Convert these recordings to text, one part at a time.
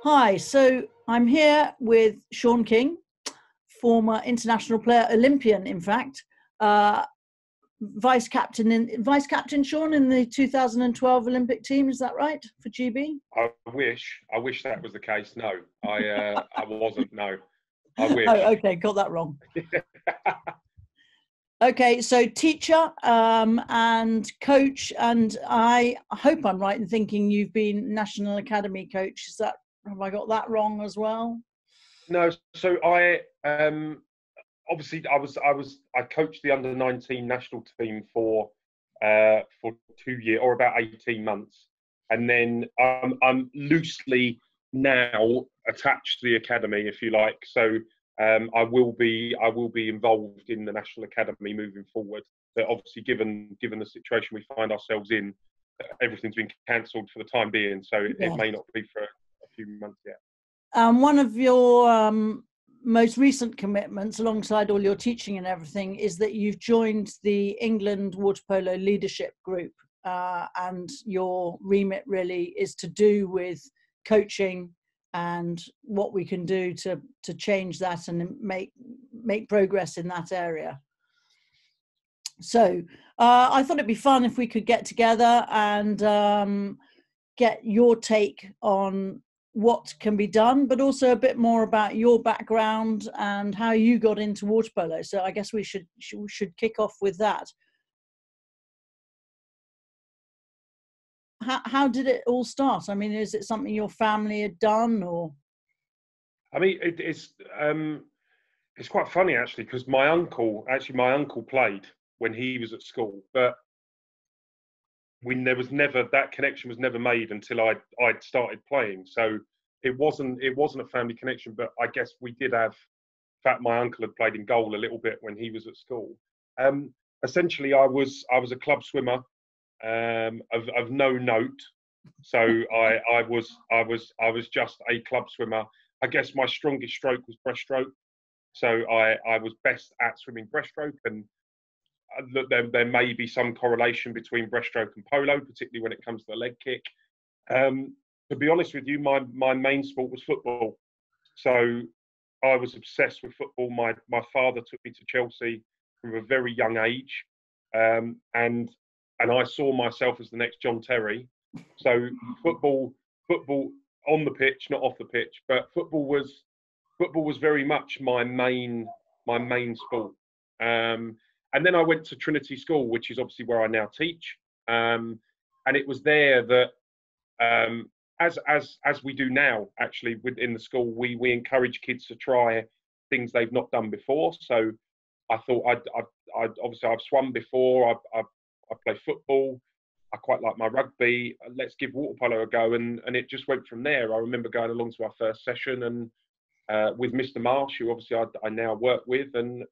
Hi, so I'm here with Sean King, former international player, Olympian, in fact, uh, vice captain Sean in the 2012 Olympic team. Is that right for GB? I wish that was the case. No, I wasn't. No, I Oh, wish. okay, got that wrong. Okay, so teacher and coach, and I hope I'm right in thinking you've been National Academy coach. Have I got that wrong as well? No, so I obviously I coached the under-19 national team for 2 years or about 18 months, and then I'm loosely now attached to the academy, if you like. So I will be involved in the national academy moving forward. But obviously, given the situation we find ourselves in, everything's been cancelled for the time being. So it Yes. may not be for a few months yet. One of your most recent commitments, alongside all your teaching and everything, is that you've joined the England Water Polo Leadership Group, and your remit really is to do with coaching and what we can do to change that and make progress in that area. So I thought it'd be fun if we could get together and get your take on what can be done, but also a bit more about your background and how you got into water polo. So I guess we should kick off with that. How did it all start? I mean, is it something your family had done, or? I mean, it's quite funny actually, because my uncle played when he was at school, but there was never, that connection was never made until I'd started playing. So it wasn't a family connection, but I guess we did have. In fact, my uncle had played in goal a little bit when he was at school. Essentially, I was a club swimmer of no note. So I was just a club swimmer. I guess my strongest stroke was breaststroke. So I was best at swimming breaststroke, and there may be some correlation between breaststroke and polo, particularly when it comes to the leg kick. To be honest with you, my main sport was football. So I was obsessed with football. My father took me to Chelsea from a very young age, and I saw myself as the next John Terry. So football on the pitch, not off the pitch, but football was very much my main sport. And then I went to Trinity School, which is obviously where I now teach. And it was there that, as we do now, actually within the school, we encourage kids to try things they've not done before. So I thought obviously I've swum before, I play football, I quite like my rugby. Let's give water polo a go, and it just went from there. I remember going along to our first session and with Mr. Marsh, who obviously I now work with, and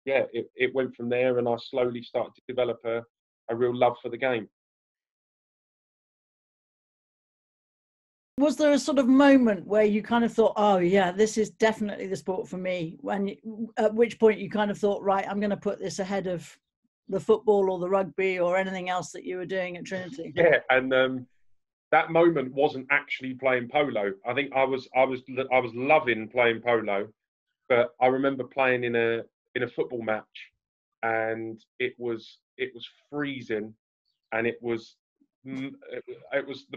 yeah, it went from there, and I slowly started to develop a real love for the game. Was there a sort of moment where you kind of thought, oh yeah, this is definitely the sport for me? At which point you kind of thought, right, I'm going to put this ahead of the football or the rugby or anything else that you were doing at Trinity? Yeah, and that moment wasn't actually playing polo. I think I was loving playing polo, but I remember playing in a football match, and it was freezing, and it was the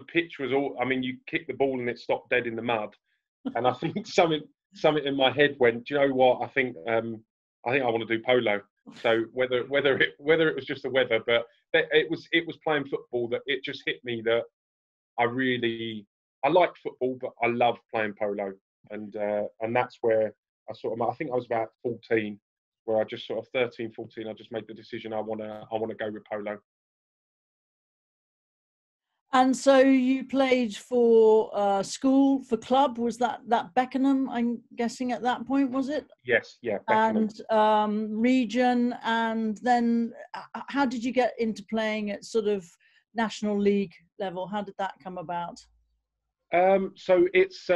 pitch was all. I mean, you kick the ball and it stopped dead in the mud, and I think something in my head went, do you know what? I think I want to do polo. So whether it was just the weather, but it was playing football that it just hit me that I like football, but I love playing polo, and that's where I think I was about 14, where I just sort of 13, 14, I just made the decision I want to go with polo. And so you played for school, for club. Was that Beckenham, I'm guessing, at that point, was it? Yes, yeah, Beckenham. And region, and then how did you get into playing at sort of national league level? How did that come about? So it's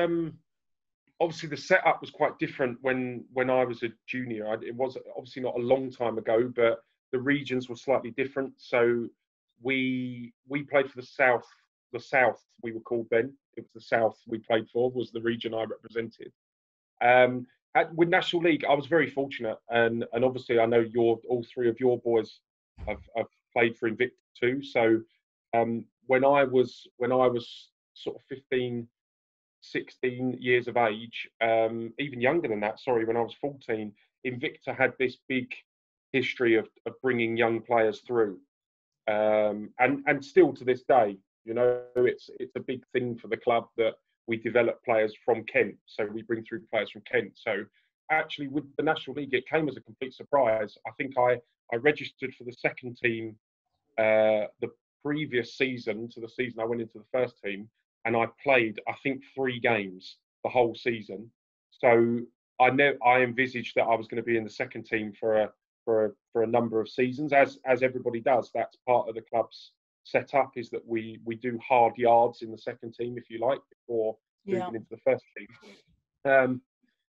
obviously the setup was quite different when I was a junior. It was obviously not a long time ago, but the regions were slightly different. So we played for the South we were called then. the South we played for, was the region I represented. With National League, I was very fortunate, and obviously I know all three of your boys have played for Invicta too. So when I was sort of 15, 16 years of age, even younger than that, sorry, when I was 14, Invicta had this big history of bringing young players through, and still to this day, you know, it's a big thing for the club that we develop players from Kent. So we bring through players from Kent. So actually with the National League, it came as a complete surprise. I think I registered for the second team the previous season to the season I went into the first team, and I played, I think, 3 games the whole season. So I envisaged that I was going to be in the second team for a number of seasons, as everybody does. That's part of the club's setup, is that we do hard yards in the second team, if you like, before moving into the first team.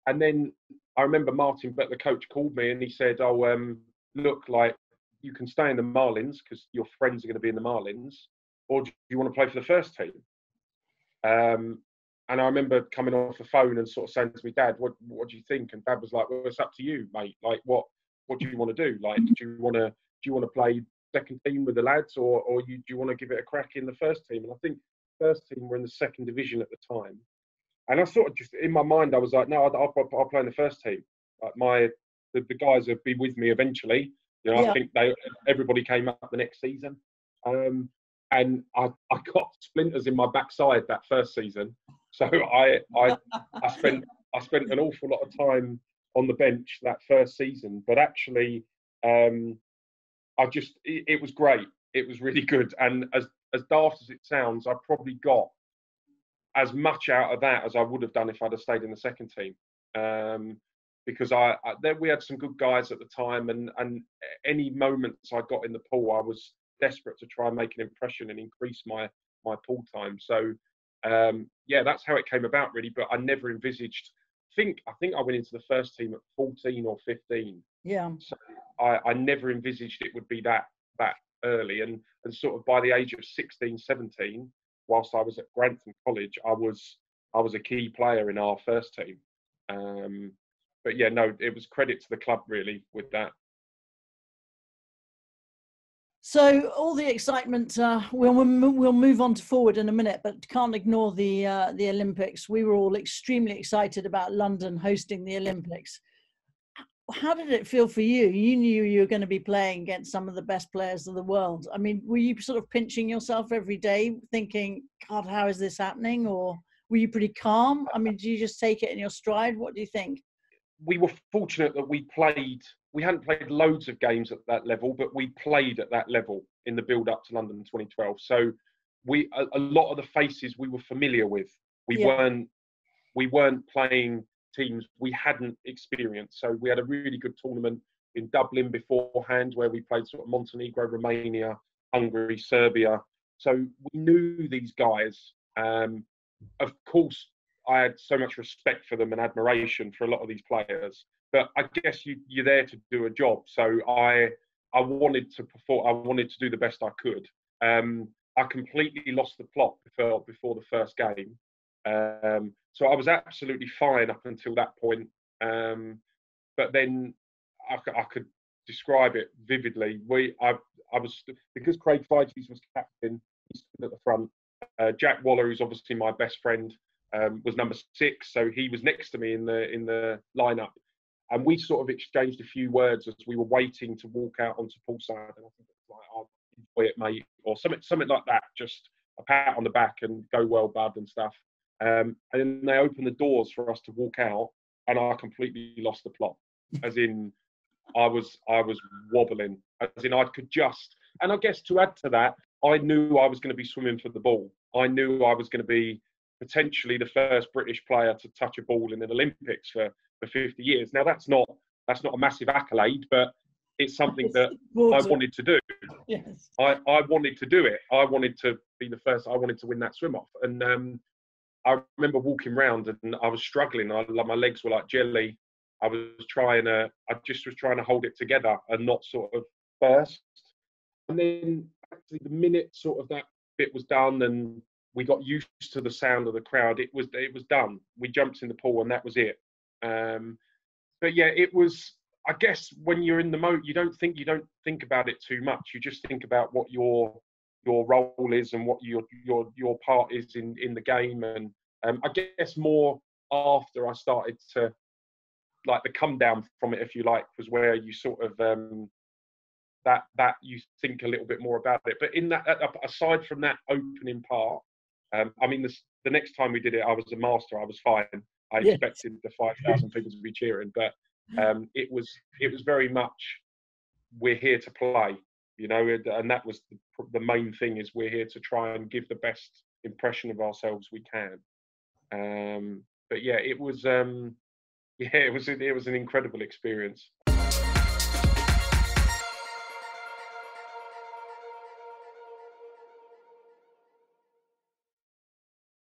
And then I remember Martin, but the coach, called me and he said, "Oh, look, like, you can stay in the Marlins because your friends are going to be in the Marlins, or do you want to play for the first team?" And I remember coming off the phone and sort of saying to me, "Dad, what do you think?" And Dad was like, "Well, it's up to you, mate. Like, what do you want to do? Like, do you want to play second team with the lads, or do you want to give it a crack in the first team?" And I think first team were in the second division at the time. And I sort of just, in my mind, I was like, "No, I'll play in the first team. Like, the guys will be with me eventually." You know, I think everybody came up the next season. And I got splinters in my backside that first season. So I spent an awful lot of time on the bench that first season. But actually, it was great. It was really good. And as daft as it sounds, I probably got as much out of that as I would have done if I'd have stayed in the second team. Because we had some good guys at the time, and any moments I got in the pool, I was desperate to try and make an impression and increase my pool time. So that's how it came about, really. But I never envisaged. I think I went into the first team at 14 or 15. Yeah. So I never envisaged it would be that early, and sort of by the age of 16, 17, whilst I was at Grantham College, I was a key player in our first team. But yeah, no, it was credit to the club, really, with that. So all the excitement, we'll move on to forward in a minute, but can't ignore the Olympics. We were all extremely excited about London hosting the Olympics. How did it feel for you? You knew you were going to be playing against some of the best players of the world. I mean, were you sort of pinching yourself every day thinking, God, how is this happening? Or were you pretty calm? I mean, did you just take it in your stride? What do you think? We were fortunate that we hadn't played loads of games at that level, but we played at that level in the build up to London 2012. So a lot of the faces we were familiar with. We weren't playing teams we hadn't experienced. So we had a really good tournament in Dublin beforehand, where we played sort of Montenegro, Romania, Hungary, Serbia. So we knew these guys. Of course, I had so much respect for them and admiration for a lot of these players. But I guess you're there to do a job. So I wanted to perform. I wanted to do the best I could. I completely lost the plot before the first game. So I was absolutely fine up until that point. But then I could describe it vividly. I was, because Craig Figes was captain, he stood at the front. Jack Waller, who's obviously my best friend, was number 6, so he was next to me in the lineup, and we sort of exchanged a few words as we were waiting to walk out onto poolside. And I think it was like, "Oh, enjoy it, mate," or something like that. Just a pat on the back and "go well, bud," and stuff. And then they opened the doors for us to walk out, and I completely lost the plot. As in, I was wobbling. As in, I could just. And I guess to add to that, I knew I was going to be swimming for the ball. I knew I was going to be potentially the first British player to touch a ball in an Olympics for 50 years. Now that's not a massive accolade, but it's something that I wanted to do. Yes. I wanted to do it. I wanted to be the first. I wanted to win that swim off. And I remember walking around and I was struggling. My legs were like jelly. I just was trying to hold it together and not sort of burst. And then actually the minute sort of that bit was done and we got used to the sound of the crowd. It was done. We jumped in the pool and that was it. But yeah, it was. I guess when you're in the mode, you don't think about it too much. You just think about what your role is and what your part is in the game. And I guess more after I started to, like, the come down from it, if you like, was where you sort of that you think a little bit more about it. But in that, aside from that opening part, I mean, the next time we did it, I was a master. I was fine. I expected the 5,000 people to be cheering, but it was very much, we're here to play, you know, and that was the main thing, is we're here to try and give the best impression of ourselves we can. But yeah, it was an incredible experience.